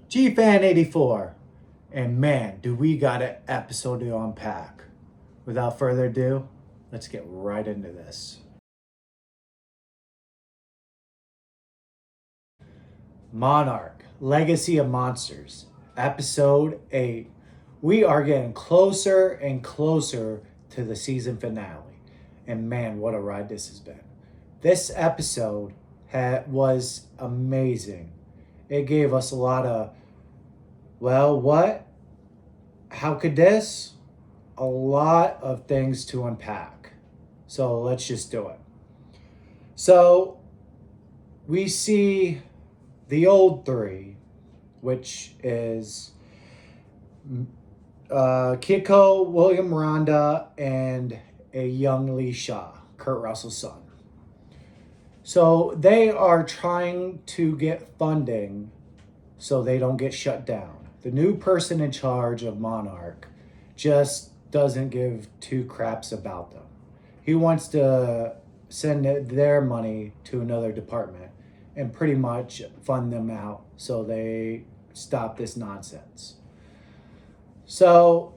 Gfan 84. And man, do we got an episode to unpack. Without further ado, let's get right into this. Monarch, Legacy of Monsters, Episode 8. We are getting closer and closer to the season finale. And man, what a ride this has been. This episode was amazing. It gave us a lot of, well, what? How could this? A lot of things to unpack. So let's just do it. So we see the old three, which is Kiko, William Miranda, and a young Lee Shaw, Kurt Russell's son. So they are trying to get funding so they don't get shut down. The new person in charge of Monarch just doesn't give two craps about them. He wants to send their money to another department and pretty much fund them out so they stop this nonsense. So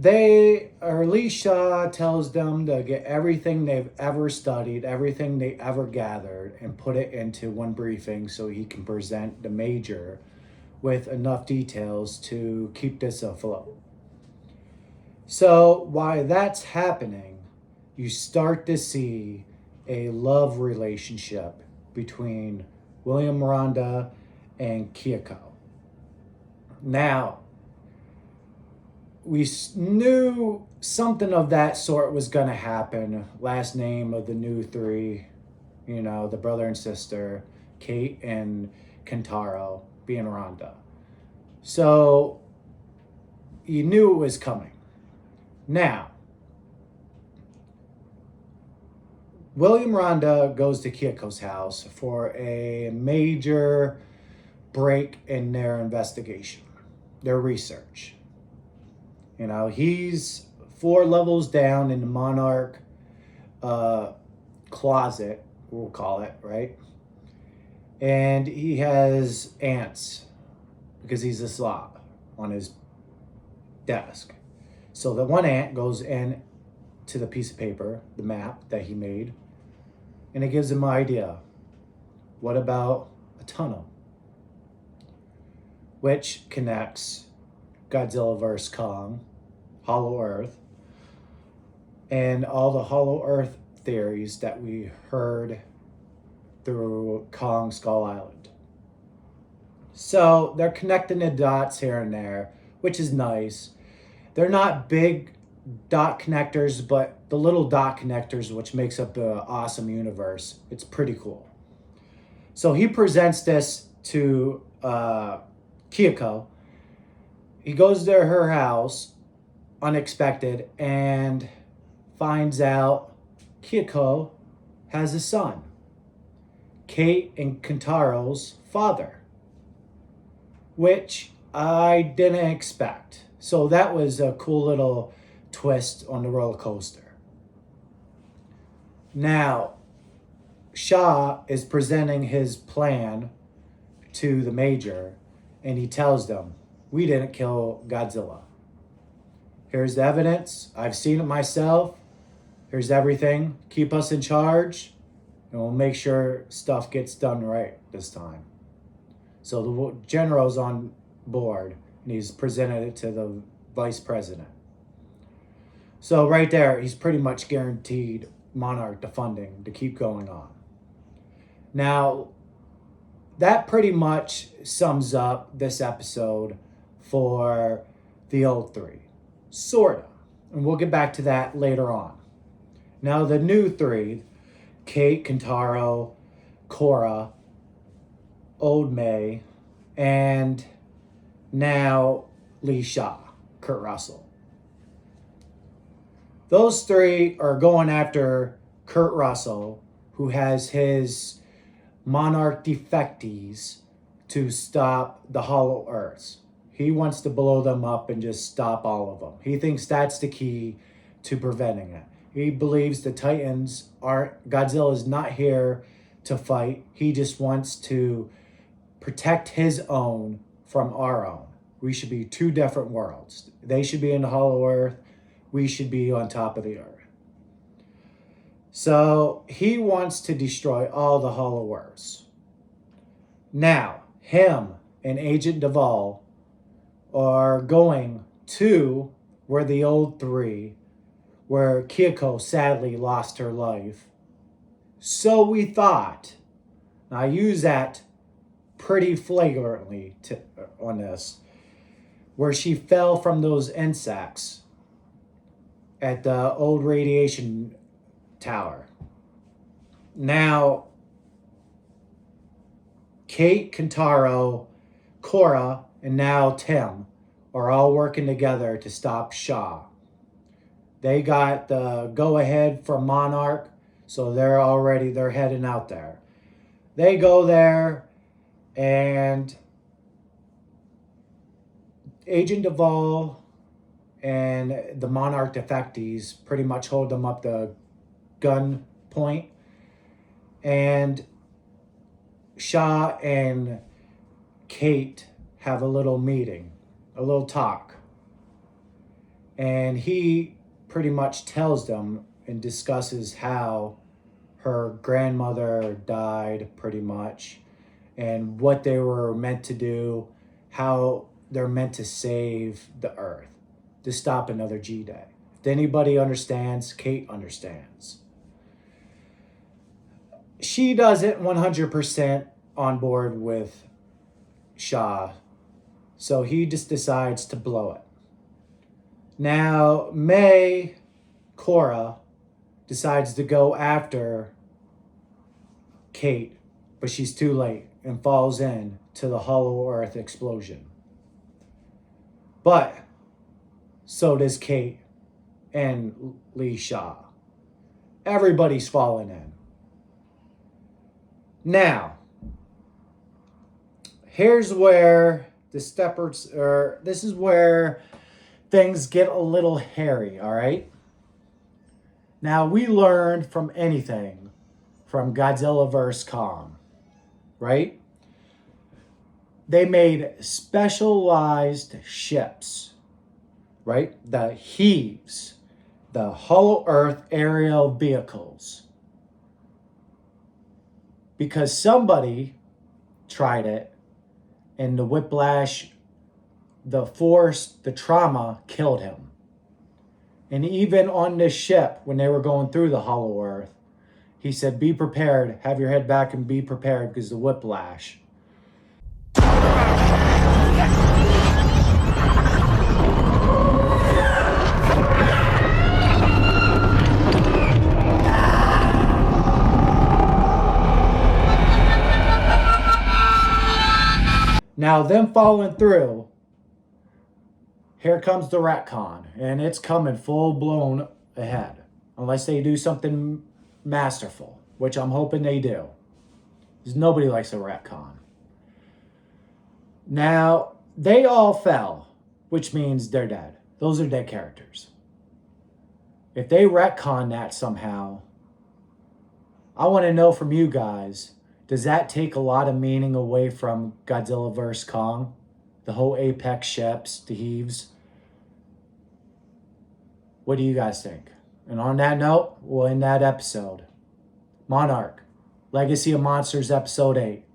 Lee Shaw tells them to get everything they've ever studied, everything they ever gathered, and put it into one briefing so he can present the major with enough details to keep this afloat. So while that's happening, you start to see a love relationship between William Miranda and Kyoko. Now, we knew something of that sort was going to happen. Last name of the new three, the brother and sister, Kate and Kentaro, being Rhonda. So you knew it was coming. Now, William Rhonda goes to Kyoko's house for a major break in their investigation, their research. He's 4 levels down in the Monarch closet, we'll call it, right? And he has ants because he's a slob on his desk. So the one ant goes in to the piece of paper, the map that he made, and it gives him an idea. What about a tunnel? Which connects Godzilla vs. Kong, Hollow Earth, and all the Hollow Earth theories that we heard through Kong Skull Island. So they're connecting the dots here and there, which is nice. They're not big dot connectors, but the little dot connectors, which makes up the awesome universe, it's pretty cool. So he presents this to Kyoko. He goes to her house, unexpected, and finds out Kyoko has a son, Kate and Kentaro's father, which I didn't expect. So that was a cool little twist on the roller coaster. Now, Shaw is presenting his plan to the major, and he tells them, we didn't kill Godzilla. Here's the evidence. I've seen it myself. Here's everything. Keep us in charge, and we'll make sure stuff gets done right this time. So the general's on board, and he's presented it to the vice president. So right there, he's pretty much guaranteed Monarch the funding to keep going on. Now, that pretty much sums up this episode for the old three. Sorta. And we'll get back to that later on. Now, the new three, Kate, Kentaro, Cora, Old May, and now Lee Shaw, Kurt Russell. Those three are going after Kurt Russell, who has his Monarch defectees to stop the Hollow Earths. He wants to blow them up and just stop all of them. He thinks that's the key to preventing it. He believes the Titans Godzilla's not here to fight. He just wants to protect his own from our own. We should be two different worlds. They should be in the hollow earth. We should be on top of the earth. So he wants to destroy all the hollow earths. Now, him and Agent Duvall are going to where the old three, where Kyoko sadly lost her life. So we thought. Now, I use that pretty flagrantly on this, where she fell from those insects at the old radiation tower. Now, Kate, Kentaro, Cora, and now Tim are all working together to stop Shaw. They got the go-ahead from Monarch, so they're heading out there. They go there, and Agent Duvall and the Monarch defectees pretty much hold them up the gun point. And Shaw and Kate have a little meeting, a little talk. And he pretty much tells them and discusses how her grandmother died pretty much, and what they were meant to do, how they're meant to save the earth, to stop another G-Day. If anybody understands, Kate understands. She doesn't 100% on board with Shaw, so he just decides to blow it. Now, Cora, decides to go after Kate, but she's too late and falls in to the hollow earth explosion. But so does Kate and Lee Shaw. Everybody's falling in. Now, here's where this is where things get a little hairy, all right? Now, we learned from anything from Godzilla vs. Kong, right? They made specialized ships, right? The Heaves, the Hollow Earth aerial vehicles. Because somebody tried it, and the whiplash, the force, the trauma killed him. And even on this ship, when they were going through the Hollow Earth, he said, be prepared, have your head back and be prepared because the whiplash. Now, them falling through, here comes the retcon, and it's coming full blown ahead, unless they do something masterful, which I'm hoping they do, because nobody likes a retcon. Now, they all fell, which means they're dead. Those are dead characters. If they retcon that somehow, I want to know from you guys, does that take a lot of meaning away from Godzilla vs. Kong? The whole Apex ships, the Heaves? What do you guys think? And on that note, we'll end that episode. Monarch, Legacy of Monsters, Episode 8.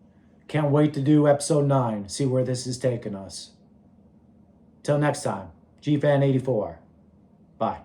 Can't wait to do Episode 9, see where this is taking us. Till next time, Gfan 84. Bye.